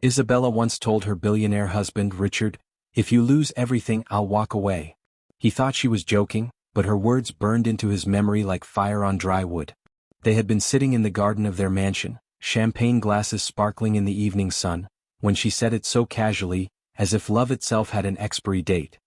Isabella once told her billionaire husband Richard, "If you lose everything, I'll walk away." He thought she was joking, but her words burned into his memory like fire on dry wood. They had been sitting in the garden of their mansion, champagne glasses sparkling in the evening sun, when she said it so casually, as if love itself had an expiry date.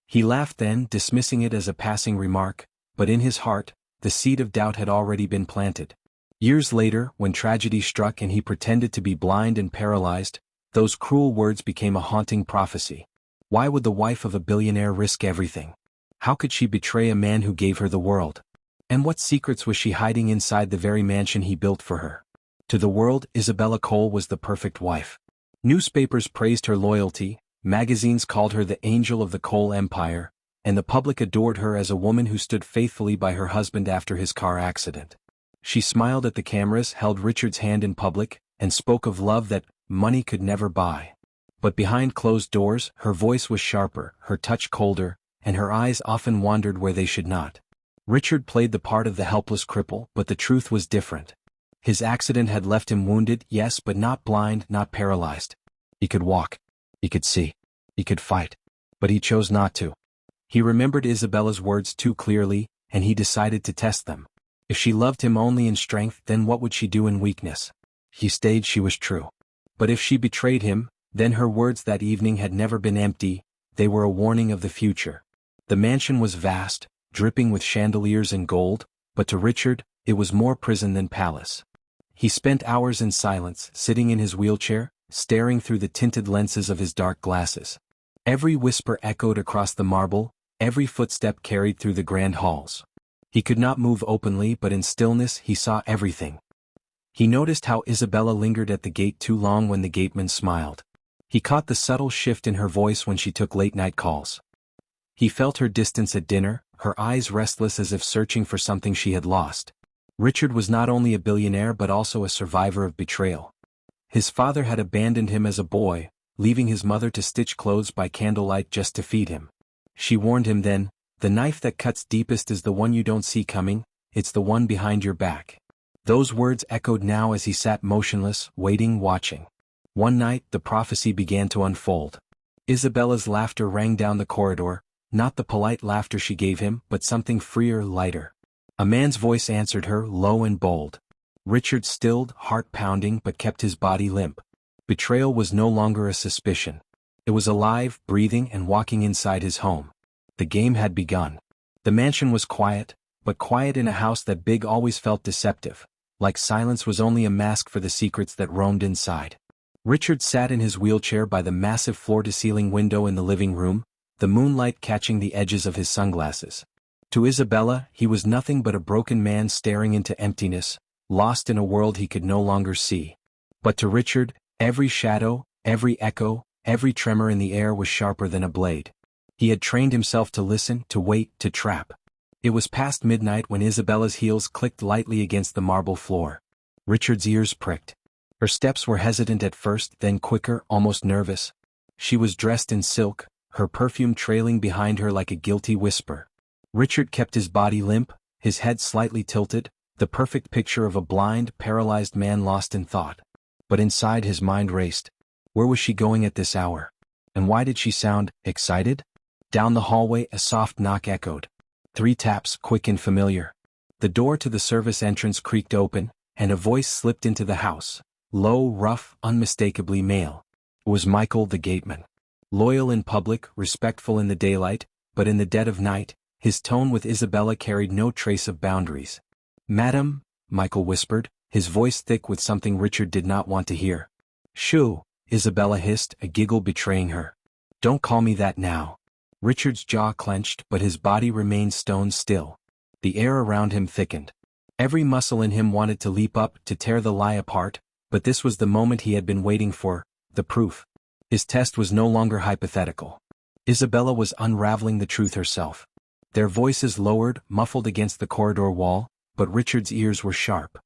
He laughed then, dismissing it as a passing remark, but in his heart, the seed of doubt had already been planted. Years later, when tragedy struck and he pretended to be blind and paralyzed, those cruel words became a haunting prophecy. Why would the wife of a billionaire risk everything? How could she betray a man who gave her the world? And what secrets was she hiding inside the very mansion he built for her? To the world, Isabella Cole was the perfect wife. Newspapers praised her loyalty, magazines called her the angel of the Cole empire, and the public adored her as a woman who stood faithfully by her husband after his car accident. She smiled at the cameras, held Richard's hand in public, and spoke of love that money could never buy. But behind closed doors, her voice was sharper, her touch colder, and her eyes often wandered where they should not. Richard played the part of the helpless cripple, but the truth was different. His accident had left him wounded, yes, but not blind, not paralyzed. He could walk. He could see. He could fight. But he chose not to. He remembered Isabella's words too clearly, and he decided to test them. If she loved him only in strength, then what would she do in weakness? He stayed, she was true. But if she betrayed him, then her words that evening had never been empty, they were a warning of the future. The mansion was vast, dripping with chandeliers and gold, but to Richard, it was more prison than palace. He spent hours in silence, sitting in his wheelchair, staring through the tinted lenses of his dark glasses. Every whisper echoed across the marble, every footstep carried through the grand halls. He could not move openly, but in stillness he saw everything. He noticed how Isabella lingered at the gate too long when the gateman smiled. He caught the subtle shift in her voice when she took late-night calls. He felt her distance at dinner, her eyes restless as if searching for something she had lost. Richard was not only a billionaire but also a survivor of betrayal. His father had abandoned him as a boy, leaving his mother to stitch clothes by candlelight just to feed him. She warned him then, "The knife that cuts deepest is the one you don't see coming, it's the one behind your back." Those words echoed now as he sat motionless, waiting, watching. One night, the prophecy began to unfold. Isabella's laughter rang down the corridor, not the polite laughter she gave him, but something freer, lighter. A man's voice answered her, low and bold. Richard stilled, heart pounding, but kept his body limp. Betrayal was no longer a suspicion. It was alive, breathing, and walking inside his home. The game had begun. The mansion was quiet, but quiet in a house that big always felt deceptive, like silence was only a mask for the secrets that roamed inside. Richard sat in his wheelchair by the massive floor-to-ceiling window in the living room, the moonlight catching the edges of his sunglasses. To Isabella, he was nothing but a broken man staring into emptiness, lost in a world he could no longer see. But to Richard, every shadow, every echo, every tremor in the air was sharper than a blade. He had trained himself to listen, to wait, to trap. It was past midnight when Isabella's heels clicked lightly against the marble floor. Richard's ears pricked. Her steps were hesitant at first, then quicker, almost nervous. She was dressed in silk, her perfume trailing behind her like a guilty whisper. Richard kept his body limp, his head slightly tilted, the perfect picture of a blind, paralyzed man lost in thought. But inside his mind raced. Where was she going at this hour? And why did she sound excited? Down the hallway, a soft knock echoed. 3 taps, quick and familiar. The door to the service entrance creaked open, and a voice slipped into the house. Low, rough, unmistakably male. It was Michael the gateman. Loyal in public, respectful in the daylight, but in the dead of night, his tone with Isabella carried no trace of boundaries. "Madam," Michael whispered, his voice thick with something Richard did not want to hear. "Shoo," Isabella hissed, a giggle betraying her. "Don't call me that now." Richard's jaw clenched, but his body remained stone still. The air around him thickened. Every muscle in him wanted to leap up, to tear the lie apart, but this was the moment he had been waiting for, the proof. His test was no longer hypothetical. Isabella was unraveling the truth herself. Their voices lowered, muffled against the corridor wall, but Richard's ears were sharp.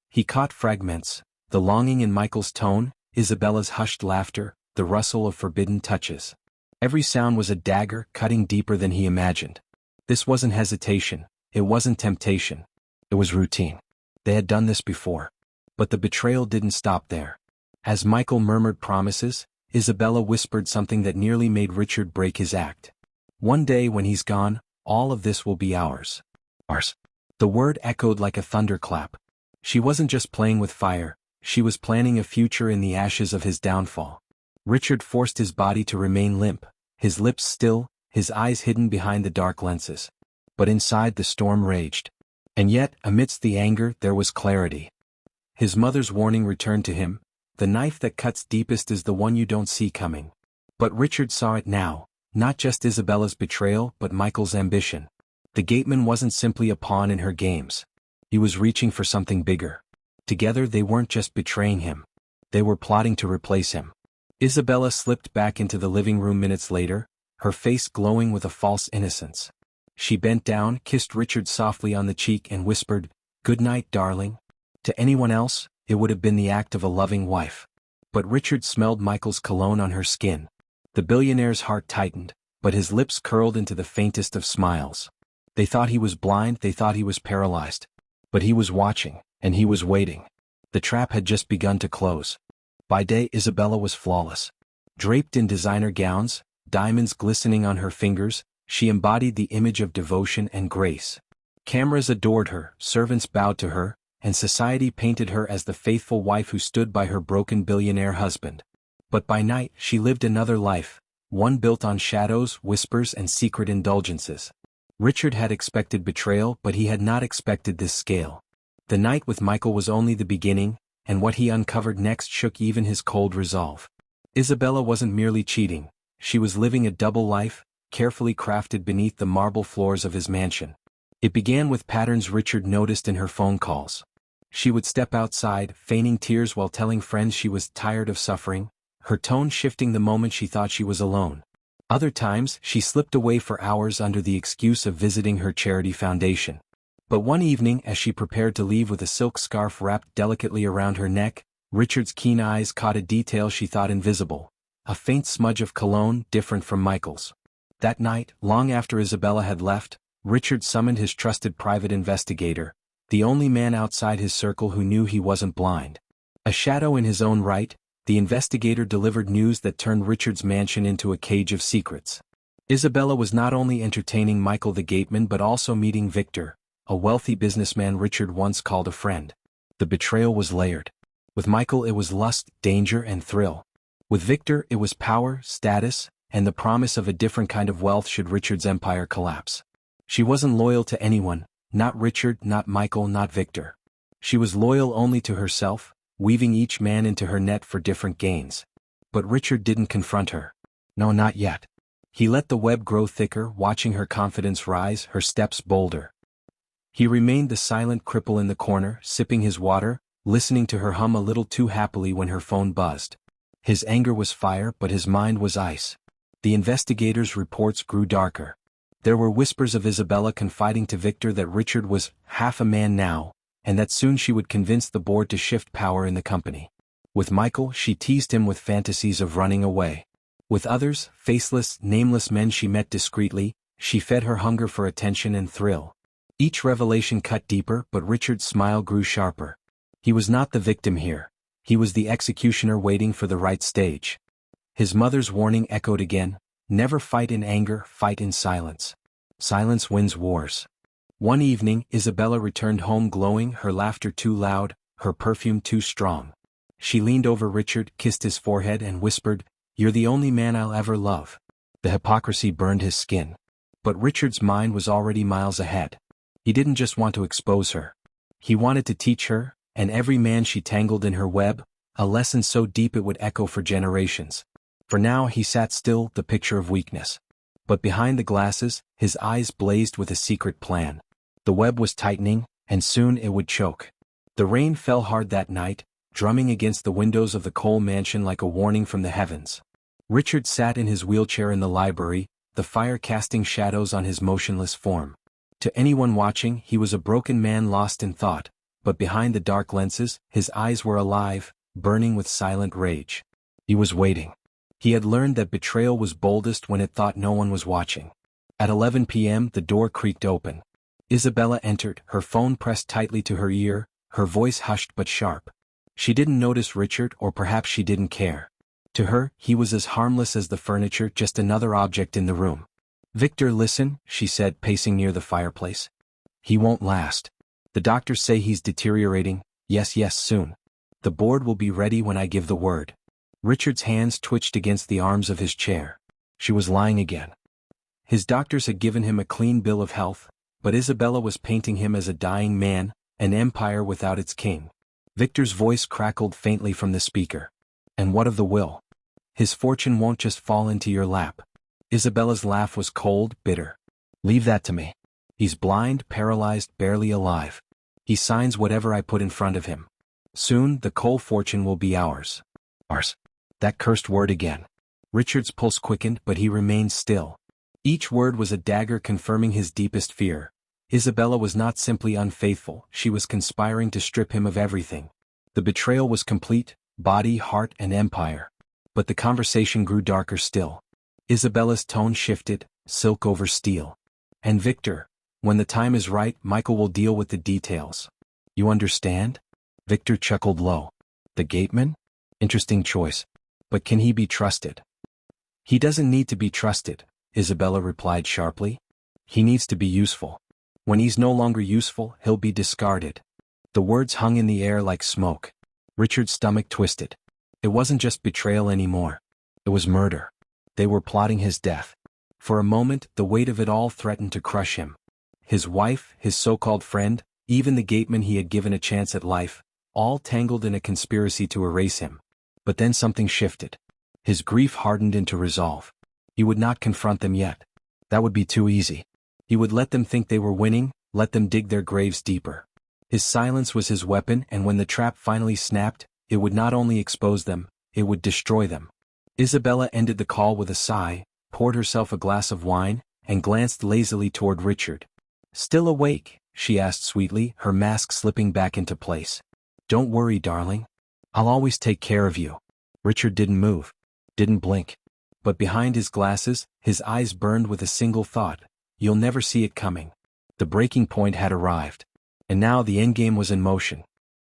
He caught fragments, the longing in Michael's tone, Isabella's hushed laughter, the rustle of forbidden touches. Every sound was a dagger, cutting deeper than he imagined. This wasn't hesitation, it wasn't temptation. It was routine. They had done this before. But the betrayal didn't stop there. As Michael murmured promises, Isabella whispered something that nearly made Richard break his act. "One day when he's gone, all of this will be ours." Ours. The word echoed like a thunderclap. She wasn't just playing with fire, she was planning a future in the ashes of his downfall. Richard forced his body to remain limp, his lips still, his eyes hidden behind the dark lenses. But inside the storm raged. And yet, amidst the anger, there was clarity. His mother's warning returned to him: the knife that cuts deepest is the one you don't see coming. But Richard saw it now, not just Isabella's betrayal but Michael's ambition. The Gateman wasn't simply a pawn in her games. He was reaching for something bigger. Together they weren't just betraying him. They were plotting to replace him. Isabella slipped back into the living room minutes later, her face glowing with a false innocence. She bent down, kissed Richard softly on the cheek and whispered, "Good night, darling." To anyone else, it would have been the act of a loving wife. But Richard smelled Michael's cologne on her skin. The billionaire's heart tightened, but his lips curled into the faintest of smiles. They thought he was blind, they thought he was paralyzed. But he was watching, and he was waiting. The trap had just begun to close. By day, Isabella was flawless. Draped in designer gowns, diamonds glistening on her fingers, she embodied the image of devotion and grace. Cameras adored her, servants bowed to her, and society painted her as the faithful wife who stood by her broken billionaire husband. But by night, she lived another life, one built on shadows, whispers, and secret indulgences. Richard had expected betrayal, but he had not expected this scale. The night with Michael was only the beginning, and what he uncovered next shook even his cold resolve. Isabella wasn't merely cheating, she was living a double life, carefully crafted beneath the marble floors of his mansion. It began with patterns Richard noticed in her phone calls. She would step outside, feigning tears while telling friends she was tired of suffering, her tone shifting the moment she thought she was alone. Other times, she slipped away for hours under the excuse of visiting her charity foundation. But one evening, as she prepared to leave with a silk scarf wrapped delicately around her neck, Richard's keen eyes caught a detail she thought invisible: a faint smudge of cologne different from Michael's. That night, long after Isabella had left, Richard summoned his trusted private investigator, the only man outside his circle who knew he wasn't blind. A shadow in his own right, the investigator delivered news that turned Richard's mansion into a cage of secrets. Isabella was not only entertaining Michael the Gateman but also meeting Victor, a wealthy businessman Richard once called a friend. The betrayal was layered. With Michael it was lust, danger, and thrill. With Victor it was power, status, and the promise of a different kind of wealth should Richard's empire collapse. She wasn't loyal to anyone, not Richard, not Michael, not Victor. She was loyal only to herself, weaving each man into her net for different gains. But Richard didn't confront her. No, not yet. He let the web grow thicker, watching her confidence rise, her steps bolder. He remained the silent cripple in the corner, sipping his water, listening to her hum a little too happily when her phone buzzed. His anger was fire, but his mind was ice. The investigators' reports grew darker. There were whispers of Isabella confiding to Victor that Richard was half a man now, and that soon she would convince the board to shift power in the company. With Michael, she teased him with fantasies of running away. With others, faceless, nameless men she met discreetly, she fed her hunger for attention and thrill. Each revelation cut deeper, but Richard's smile grew sharper. He was not the victim here. He was the executioner waiting for the right stage. His mother's warning echoed again: never fight in anger, fight in silence. Silence wins wars. One evening, Isabella returned home glowing, her laughter too loud, her perfume too strong. She leaned over Richard, kissed his forehead, and whispered, "You're the only man I'll ever love." The hypocrisy burned his skin. But Richard's mind was already miles ahead. He didn't just want to expose her. He wanted to teach her, and every man she tangled in her web, a lesson so deep it would echo for generations. For now he sat still, the picture of weakness. But behind the glasses, his eyes blazed with a secret plan. The web was tightening, and soon it would choke. The rain fell hard that night, drumming against the windows of the Cole mansion like a warning from the heavens. Richard sat in his wheelchair in the library, the fire casting shadows on his motionless form. To anyone watching, he was a broken man lost in thought, but behind the dark lenses, his eyes were alive, burning with silent rage. He was waiting. He had learned that betrayal was boldest when it thought no one was watching. At 11 p.m. the door creaked open. Isabella entered, her phone pressed tightly to her ear, her voice hushed but sharp. She didn't notice Richard, or perhaps she didn't care. To her, he was as harmless as the furniture, just another object in the room. "Victor, listen," she said, pacing near the fireplace. "He won't last. The doctors say he's deteriorating. Yes, soon. The board will be ready when I give the word." Richard's hands twitched against the arms of his chair. She was lying again. His doctors had given him a clean bill of health, but Isabella was painting him as a dying man, an empire without its king. Victor's voice crackled faintly from the speaker. "And what of the will? His fortune won't just fall into your lap." Isabella's laugh was cold, bitter. "Leave that to me. He's blind, paralyzed, barely alive. He signs whatever I put in front of him. Soon, the coal fortune will be ours." Ours. That cursed word again. Richard's pulse quickened, but he remained still. Each word was a dagger confirming his deepest fear. Isabella was not simply unfaithful, she was conspiring to strip him of everything. The betrayal was complete, body, heart, and empire. But the conversation grew darker still. Isabella's tone shifted, silk over steel. "And Victor, when the time is right, Michael will deal with the details. You understand?" Victor chuckled low. "The Gateman? Interesting choice. But can he be trusted?" "He doesn't need to be trusted," Isabella replied sharply. "He needs to be useful. When he's no longer useful, he'll be discarded." The words hung in the air like smoke. Richard's stomach twisted. It wasn't just betrayal anymore. It was murder. They were plotting his death. For a moment, the weight of it all threatened to crush him. His wife, his so-called friend, even the Gateman he had given a chance at life, all tangled in a conspiracy to erase him. But then something shifted. His grief hardened into resolve. He would not confront them yet. That would be too easy. He would let them think they were winning, let them dig their graves deeper. His silence was his weapon, and when the trap finally snapped, it would not only expose them, it would destroy them. Isabella ended the call with a sigh, poured herself a glass of wine, and glanced lazily toward Richard. "Still awake?" she asked sweetly, her mask slipping back into place. "Don't worry, darling. I'll always take care of you." Richard didn't move, didn't blink. But behind his glasses, his eyes burned with a single thought: you'll never see it coming. The breaking point had arrived. And now the endgame was in motion.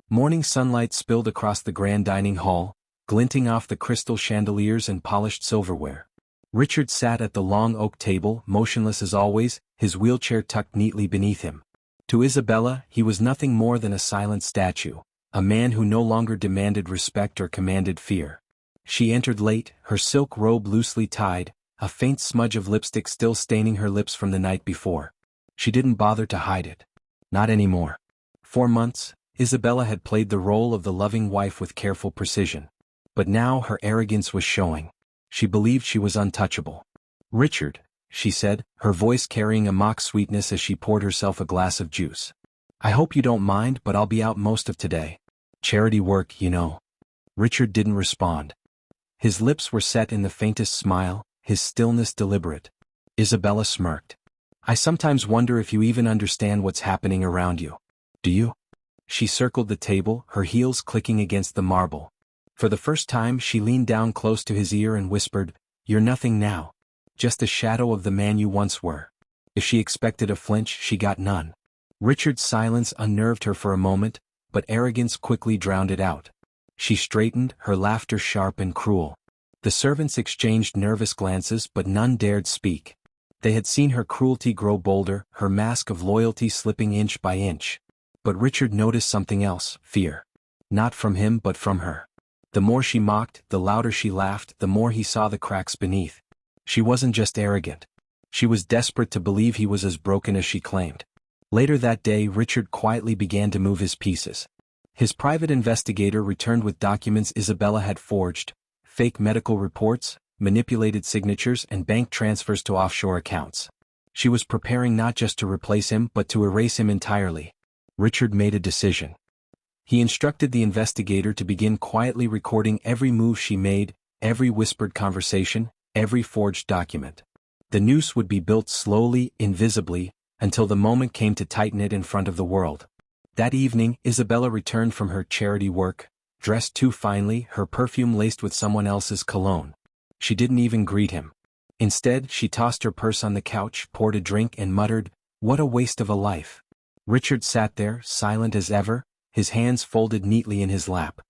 Morning sunlight spilled across the grand dining hall, glinting off the crystal chandeliers and polished silverware. Richard sat at the long oak table, motionless as always, his wheelchair tucked neatly beneath him. To Isabella, he was nothing more than a silent statue, a man who no longer demanded respect or commanded fear. She entered late, her silk robe loosely tied, a faint smudge of lipstick still staining her lips from the night before. She didn't bother to hide it. Not anymore. For months, Isabella had played the role of the loving wife with careful precision. But now her arrogance was showing. She believed she was untouchable. "Richard," she said, her voice carrying a mock sweetness as she poured herself a glass of juice. "I hope you don't mind, but I'll be out most of today. Charity work, you know." Richard didn't respond. His lips were set in the faintest smile, his stillness deliberate. Isabella smirked. "I sometimes wonder if you even understand what's happening around you. Do you?" She circled the table, her heels clicking against the marble. For the first time she leaned down close to his ear and whispered, "You're nothing now. Just a shadow of the man you once were." If she expected a flinch, she got none. Richard's silence unnerved her for a moment, but arrogance quickly drowned it out. She straightened, her laughter sharp and cruel. The servants exchanged nervous glances, but none dared speak. They had seen her cruelty grow bolder, her mask of loyalty slipping inch by inch. But Richard noticed something else: fear. Not from him but from her. The more she mocked, the louder she laughed, the more he saw the cracks beneath. She wasn't just arrogant. She was desperate to believe he was as broken as she claimed. Later that day, Richard quietly began to move his pieces. His private investigator returned with documents Isabella had forged: fake medical reports, manipulated signatures, and bank transfers to offshore accounts. She was preparing not just to replace him but to erase him entirely. Richard made a decision. He instructed the investigator to begin quietly recording every move she made, every whispered conversation, every forged document. The noose would be built slowly, invisibly, until the moment came to tighten it in front of the world. That evening, Isabella returned from her charity work, dressed too finely, her perfume laced with someone else's cologne. She didn't even greet him. Instead, she tossed her purse on the couch, poured a drink, and muttered, "What a waste of a life." Richard sat there, silent as ever, his hands folded neatly in his lap.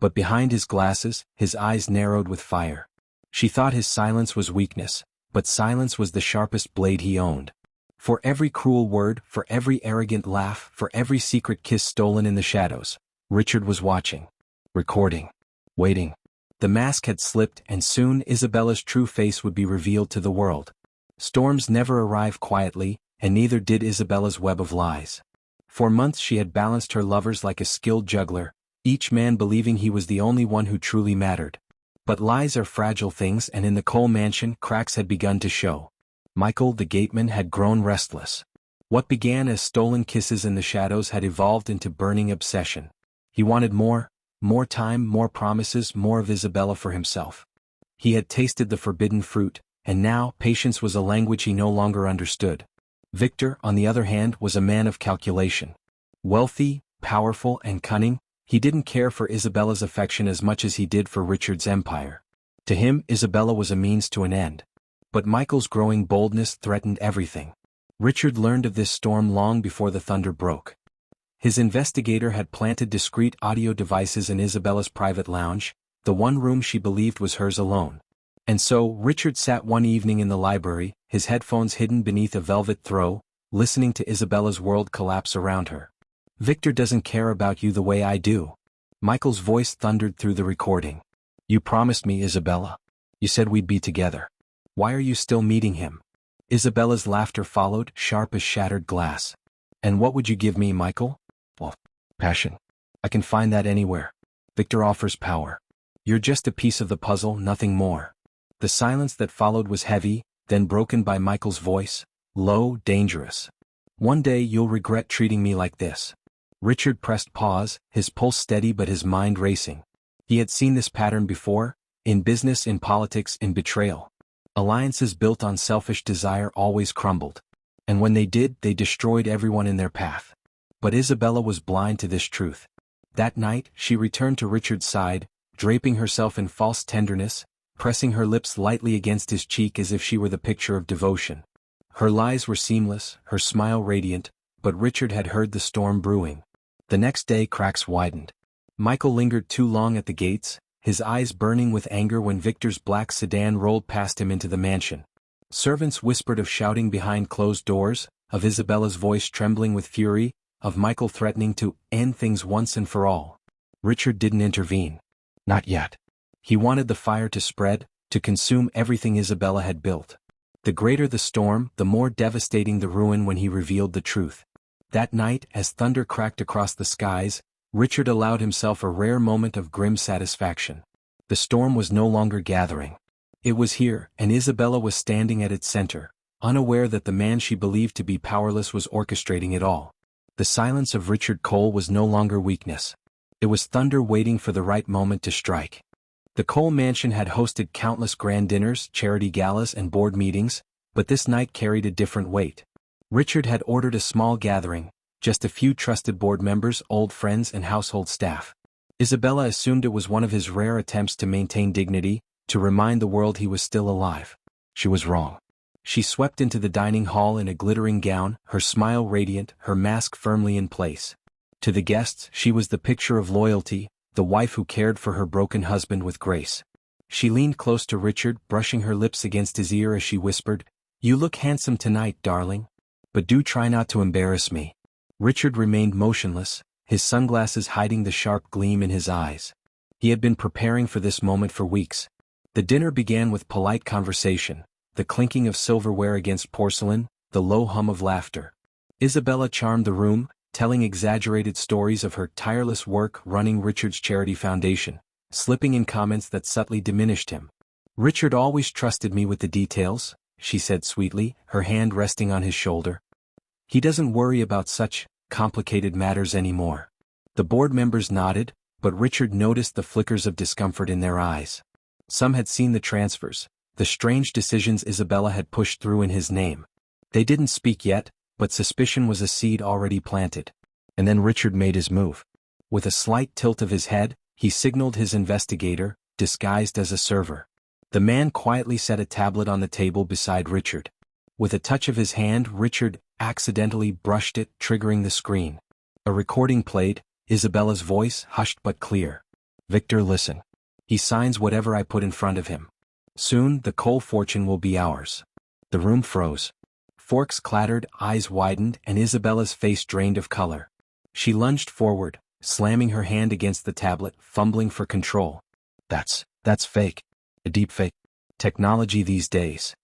but behind his glasses, his eyes narrowed with fire. She thought his silence was weakness, but silence was the sharpest blade he owned. For every cruel word, for every arrogant laugh, for every secret kiss stolen in the shadows, Richard was watching, recording, waiting. The mask had slipped, and soon Isabella's true face would be revealed to the world. Storms never arrive quietly, and neither did Isabella's web of lies. For months she had balanced her lovers like a skilled juggler, each man believing he was the only one who truly mattered. But lies are fragile things, and in the Cole mansion cracks had begun to show. Michael, the gateman, had grown restless. What began as stolen kisses in the shadows had evolved into burning obsession. He wanted more time, more promises, more of Isabella for himself. He had tasted the forbidden fruit, and now patience was a language he no longer understood. Victor, on the other hand, was a man of calculation. Wealthy, powerful, and cunning, he didn't care for Isabella's affection as much as he did for Richard's empire. To him, Isabella was a means to an end. But Michael's growing boldness threatened everything. Richard learned of this storm long before the thunder broke. His investigator had planted discreet audio devices in Isabella's private lounge, the one room she believed was hers alone. And so, Richard sat one evening in the library, his headphones hidden beneath a velvet throw, listening to Isabella's world collapse around her. "Victor doesn't care about you the way I do." Michael's voice thundered through the recording. "You promised me, Isabella. You said we'd be together. Why are you still meeting him?" Isabella's laughter followed, sharp as shattered glass. "And what would you give me, Michael?" "Well, passion. I can find that anywhere. Victor offers power. You're just a piece of the puzzle, nothing more." The silence that followed was heavy, then broken by Michael's voice, low, dangerous. "One day you'll regret treating me like this." Richard pressed pause, his pulse steady but his mind racing. He had seen this pattern before, in business, in politics, in betrayal. Alliances built on selfish desire always crumbled. And when they did, they destroyed everyone in their path. But Isabella was blind to this truth. That night, she returned to Richard's side, draping herself in false tenderness, pressing her lips lightly against his cheek as if she were the picture of devotion. Her lies were seamless, her smile radiant, but Richard had heard the storm brewing. The next day cracks widened. Michael lingered too long at the gates, his eyes burning with anger when Victor's black sedan rolled past him into the mansion. Servants whispered of shouting behind closed doors, of Isabella's voice trembling with fury, of Michael threatening to end things once and for all. Richard didn't intervene. Not yet. He wanted the fire to spread, to consume everything Isabella had built. The greater the storm, the more devastating the ruin when he revealed the truth. That night, as thunder cracked across the skies, Richard allowed himself a rare moment of grim satisfaction. The storm was no longer gathering. It was here, and Isabella was standing at its center, unaware that the man she believed to be powerless was orchestrating it all. The silence of Richard Cole was no longer weakness. It was thunder waiting for the right moment to strike. The Cole mansion had hosted countless grand dinners, charity galas, and board meetings, but this night carried a different weight. Richard had ordered a small gathering, just a few trusted board members, old friends, and household staff. Isabella assumed it was one of his rare attempts to maintain dignity, to remind the world he was still alive. She was wrong. She swept into the dining hall in a glittering gown, her smile radiant, her mask firmly in place. To the guests, she was the picture of loyalty, the wife who cared for her broken husband with grace. She leaned close to Richard, brushing her lips against his ear as she whispered, "You look handsome tonight, darling. But do try not to embarrass me." Richard remained motionless, his sunglasses hiding the sharp gleam in his eyes. He had been preparing for this moment for weeks. The dinner began with polite conversation, the clinking of silverware against porcelain, the low hum of laughter. Isabella charmed the room, telling exaggerated stories of her tireless work running Richard's charity foundation, slipping in comments that subtly diminished him. "Richard always trusted me with the details," she said sweetly, her hand resting on his shoulder. "He doesn't worry about such complicated matters anymore." The board members nodded, but Richard noticed the flickers of discomfort in their eyes. Some had seen the transfers, the strange decisions Isabella had pushed through in his name. They didn't speak yet, but suspicion was a seed already planted. And then Richard made his move. With a slight tilt of his head, he signaled his investigator, disguised as a server. The man quietly set a tablet on the table beside Richard. With a touch of his hand, Richard accidentally brushed it, triggering the screen. A recording played, Isabella's voice hushed but clear. Victor, listen. He signs whatever I put in front of him. Soon, the coal fortune will be ours. The room froze. Forks clattered, eyes widened, and Isabella's face drained of color. She lunged forward, slamming her hand against the tablet, fumbling for control. That's fake. A deep fake. Technology these days.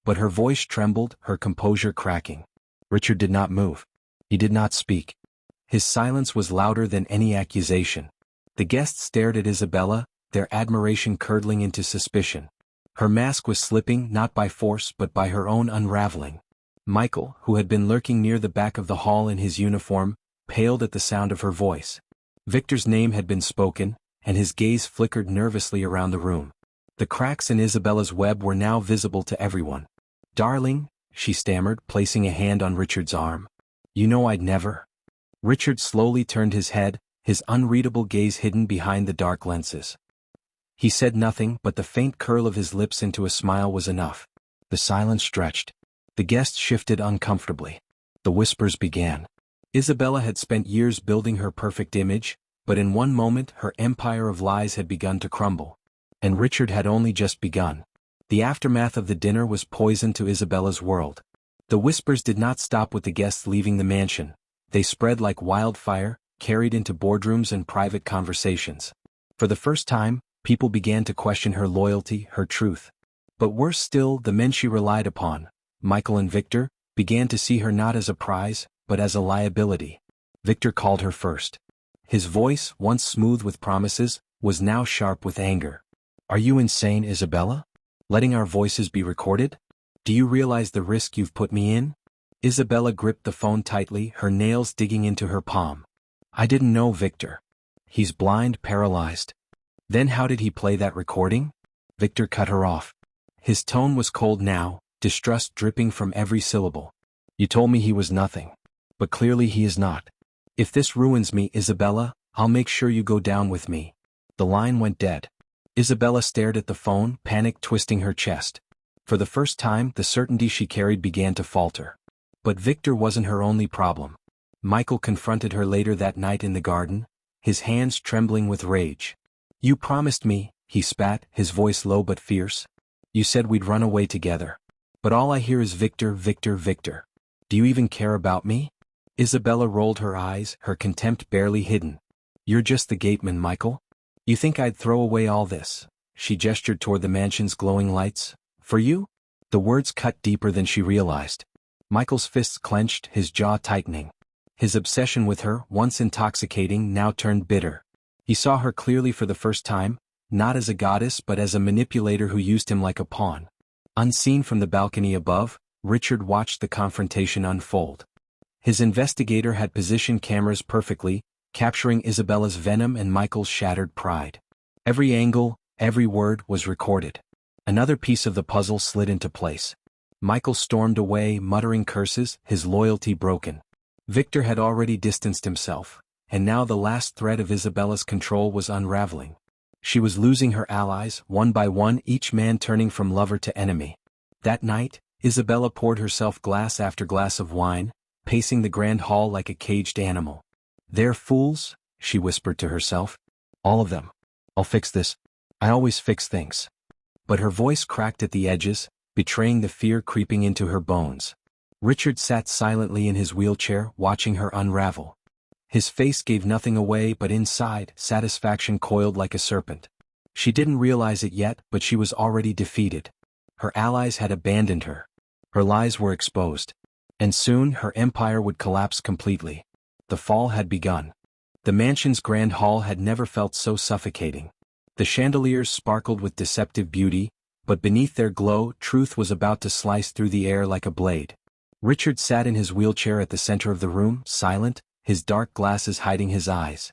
But her voice trembled, her composure cracking. Richard did not move. He did not speak. His silence was louder than any accusation. The guests stared at Isabella, their admiration curdling into suspicion. Her mask was slipping not by force but by her own unraveling. Michael, who had been lurking near the back of the hall in his uniform, paled at the sound of her voice. Victor's name had been spoken, and his gaze flickered nervously around the room. The cracks in Isabella's web were now visible to everyone. "Darling," she stammered, placing a hand on Richard's arm. "You know I'd never." Richard slowly turned his head, his unreadable gaze hidden behind the dark lenses. He said nothing, but the faint curl of his lips into a smile was enough. The silence stretched. The guests shifted uncomfortably. The whispers began. Isabella had spent years building her perfect image, but in one moment her empire of lies had begun to crumble. And Richard had only just begun. The aftermath of the dinner was poison to Isabella's world. The whispers did not stop with the guests leaving the mansion. They spread like wildfire, carried into boardrooms and private conversations. For the first time, people began to question her loyalty, her truth. But worse still, the men she relied upon, Michael and Victor, began to see her not as a prize, but as a liability. Victor called her first. His voice, once smooth with promises, was now sharp with anger. "Are you insane, Isabella? Letting our voices be recorded? Do you realize the risk you've put me in?" Isabella gripped the phone tightly, her nails digging into her palm. "I didn't know Victor. He's blind, paralyzed." "Then how did he play that recording?" Victor cut her off. His tone was cold now, distrust dripping from every syllable. "You told me he was nothing. But clearly he is not. If this ruins me, Isabella, I'll make sure you go down with me." The line went dead. Isabella stared at the phone, panic twisting her chest. For the first time, the certainty she carried began to falter. But Victor wasn't her only problem. Michael confronted her later that night in the garden, his hands trembling with rage. "You promised me," he spat, his voice low but fierce. "You said we'd run away together. But all I hear is Victor, Victor, Victor. Do you even care about me?" Isabella rolled her eyes, her contempt barely hidden. "You're just the Gateman, Michael. You think I'd throw away all this?" She gestured toward the mansion's glowing lights. "For you?" The words cut deeper than she realized. Michael's fists clenched, his jaw tightening. His obsession with her, once intoxicating, now turned bitter. He saw her clearly for the first time, not as a goddess but as a manipulator who used him like a pawn. Unseen from the balcony above, Richard watched the confrontation unfold. His investigator had positioned cameras perfectly, capturing Isabella's venom and Michael's shattered pride. Every angle, every word was recorded. Another piece of the puzzle slid into place. Michael stormed away, muttering curses, his loyalty broken. Victor had already distanced himself, and now the last thread of Isabella's control was unraveling. She was losing her allies, one by one, each man turning from lover to enemy. That night, Isabella poured herself glass after glass of wine, pacing the grand hall like a caged animal. "They're fools," she whispered to herself. "All of them. I'll fix this. I always fix things." But her voice cracked at the edges, betraying the fear creeping into her bones. Richard sat silently in his wheelchair, watching her unravel. His face gave nothing away, but inside, satisfaction coiled like a serpent. She didn't realize it yet, but she was already defeated. Her allies had abandoned her. Her lies were exposed. And soon her empire would collapse completely. The fall had begun. The mansion's grand hall had never felt so suffocating. The chandeliers sparkled with deceptive beauty, but beneath their glow, truth was about to slice through the air like a blade. Richard sat in his wheelchair at the center of the room, silent, his dark glasses hiding his eyes.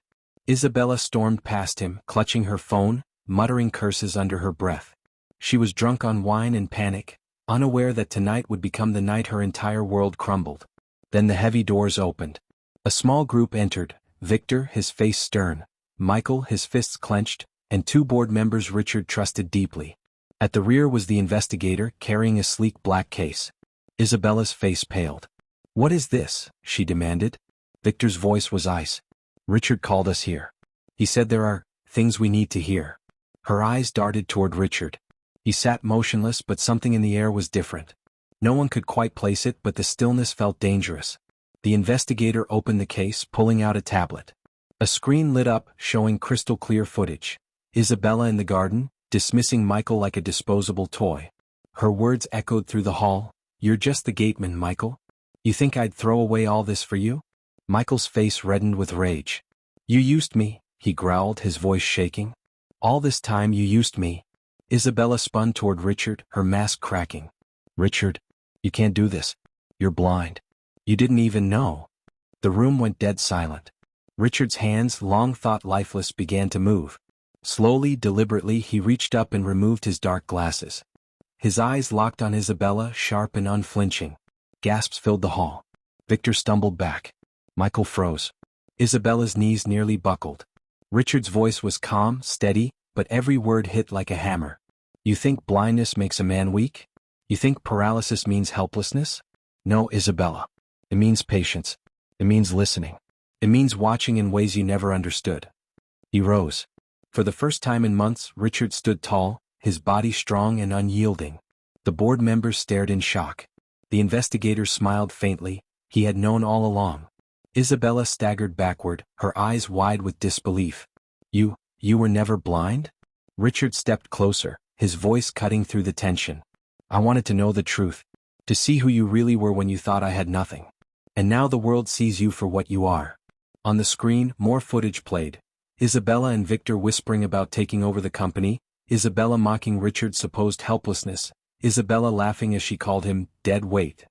Isabella stormed past him, clutching her phone, muttering curses under her breath. She was drunk on wine and panic, unaware that tonight would become the night her entire world crumbled. Then the heavy doors opened. A small group entered, Victor, his face stern, Michael, his fists clenched, and two board members Richard trusted deeply. At the rear was the investigator, carrying a sleek black case. Isabella's face paled. "What is this?" she demanded. Victor's voice was ice. "Richard called us here. He said there are things we need to hear. Her eyes darted toward Richard. He sat motionless, but something in the air was different. No one could quite place it, but the stillness felt dangerous. The investigator opened the case, pulling out a tablet. A screen lit up, showing crystal-clear footage. Isabella in the garden, dismissing Michael like a disposable toy. Her words echoed through the hall. "You're just the gateman, Michael. You think I'd throw away all this for you?" Michael's face reddened with rage. "You used me," he growled, his voice shaking. "All this time you used me." Isabella spun toward Richard, her mask cracking. "Richard, you can't do this. You're blind. You didn't even know." The room went dead silent. Richard's hands, long thought lifeless, began to move. Slowly, deliberately, he reached up and removed his dark glasses. His eyes locked on Isabella, sharp and unflinching. Gasps filled the hall. Victor stumbled back. Michael froze. Isabella's knees nearly buckled. Richard's voice was calm, steady, but every word hit like a hammer. "You think blindness makes a man weak? You think paralysis means helplessness? No, Isabella. It means patience. It means listening. It means watching in ways you never understood." He rose. For the first time in months, Richard stood tall, his body strong and unyielding. The board members stared in shock. The investigator smiled faintly. He had known all along. Isabella staggered backward, her eyes wide with disbelief. You were never blind?" Richard stepped closer, his voice cutting through the tension. "I wanted to know the truth. To see who you really were when you thought I had nothing. And now the world sees you for what you are." On the screen, more footage played. Isabella and Victor whispering about taking over the company, Isabella mocking Richard's supposed helplessness, Isabella laughing as she called him dead weight.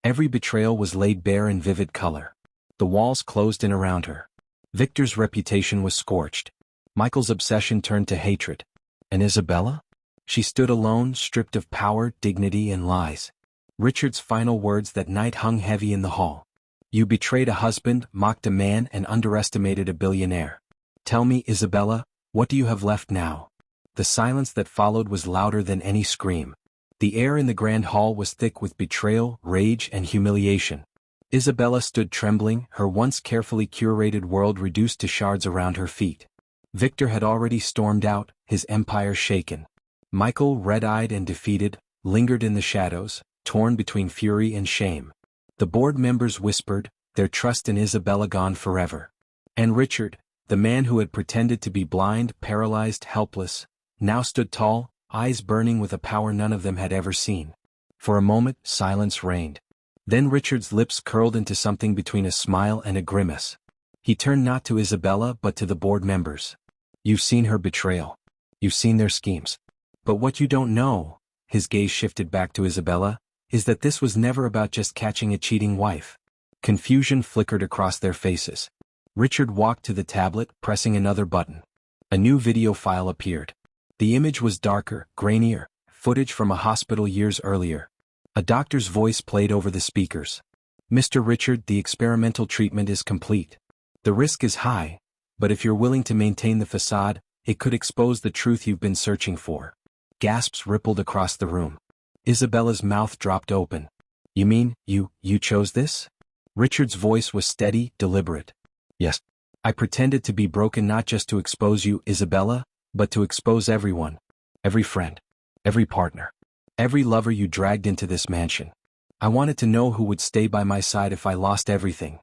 Every betrayal was laid bare in vivid color. The walls closed in around her. Victor's reputation was scorched. Michael's obsession turned to hatred. And Isabella? She stood alone, stripped of power, dignity, and lies. Richard's final words that night hung heavy in the hall. "You betrayed a husband, mocked a man, and underestimated a billionaire. Tell me, Isabella, what do you have left now?" The silence that followed was louder than any scream. The air in the grand hall was thick with betrayal, rage, and humiliation. Isabella stood trembling, her once carefully curated world reduced to shards around her feet. Victor had already stormed out, his empire shaken. Michael, red-eyed and defeated, lingered in the shadows, torn between fury and shame. The board members whispered, their trust in Isabella gone forever. And Richard, the man who had pretended to be blind, paralyzed, helpless, now stood tall, eyes burning with a power none of them had ever seen. For a moment, silence reigned. Then Richard's lips curled into something between a smile and a grimace. He turned not to Isabella but to the board members. "You've seen her betrayal. You've seen their schemes. But what you don't know," his gaze shifted back to Isabella, "is that this was never about just catching a cheating wife." Confusion flickered across their faces. Richard walked to the tablet, pressing another button. A new video file appeared. The image was darker, grainier, footage from a hospital years earlier. A doctor's voice played over the speakers. "Mr. Richard, the experimental treatment is complete. The risk is high, but if you're willing to maintain the facade, it could expose the truth you've been searching for." Gasps rippled across the room. Isabella's mouth dropped open. "You mean, you chose this?" Richard's voice was steady, deliberate. "Yes. I pretended to be broken not just to expose you, Isabella, but to expose everyone. Every friend. Every partner. Every lover you dragged into this mansion. I wanted to know who would stay by my side if I lost everything."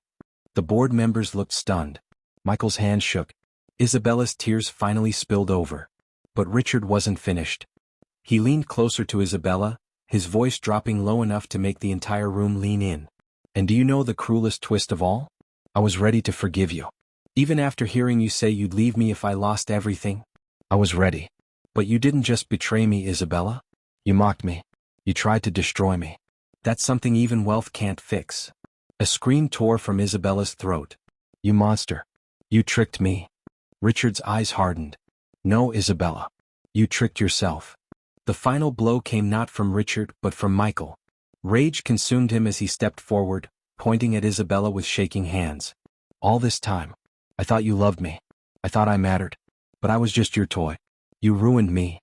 The board members looked stunned. Michael's hand shook. Isabella's tears finally spilled over. But Richard wasn't finished. He leaned closer to Isabella, his voice dropping low enough to make the entire room lean in. "And do you know the cruelest twist of all? I was ready to forgive you. Even after hearing you say you'd leave me if I lost everything. I was ready. But you didn't just betray me, Isabella. You mocked me. You tried to destroy me. That's something even wealth can't fix." A scream tore from Isabella's throat. "You monster. You tricked me." Richard's eyes hardened. "No, Isabella. You tricked yourself." The final blow came not from Richard but from Michael. Rage consumed him as he stepped forward, pointing at Isabella with shaking hands. "All this time, I thought you loved me. I thought I mattered. But I was just your toy. You ruined me."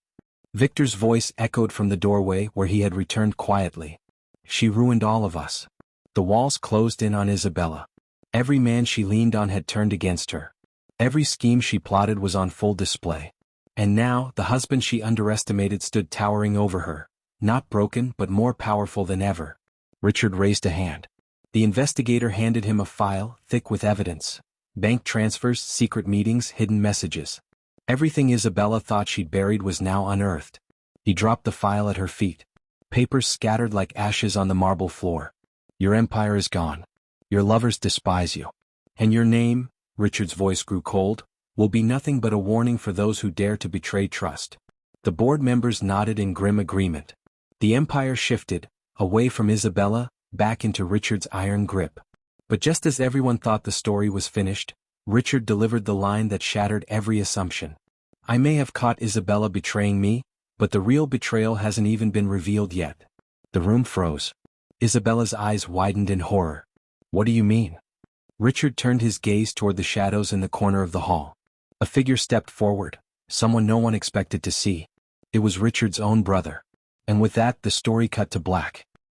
Victor's voice echoed from the doorway where he had returned quietly. "She ruined all of us." The walls closed in on Isabella. Every man she leaned on had turned against her. Every scheme she plotted was on full display. And now, the husband she underestimated stood towering over her, not broken but more powerful than ever. Richard raised a hand. The investigator handed him a file, thick with evidence. Bank transfers, secret meetings, hidden messages. Everything Isabella thought she'd buried was now unearthed. He dropped the file at her feet. Papers scattered like ashes on the marble floor. Your empire is gone. Your lovers despise you. And your name, Richard's voice grew cold, will be nothing but a warning for those who dare to betray trust. The board members nodded in grim agreement. The empire shifted, away from Isabella, back into Richard's iron grip. But just as everyone thought the story was finished, Richard delivered the line that shattered every assumption. I may have caught Isabella betraying me, but the real betrayal hasn't even been revealed yet. The room froze. Isabella's eyes widened in horror. What do you mean? Richard turned his gaze toward the shadows in the corner of the hall. A figure stepped forward, someone no one expected to see. It was Richard's own brother. And with that, the story cut to black.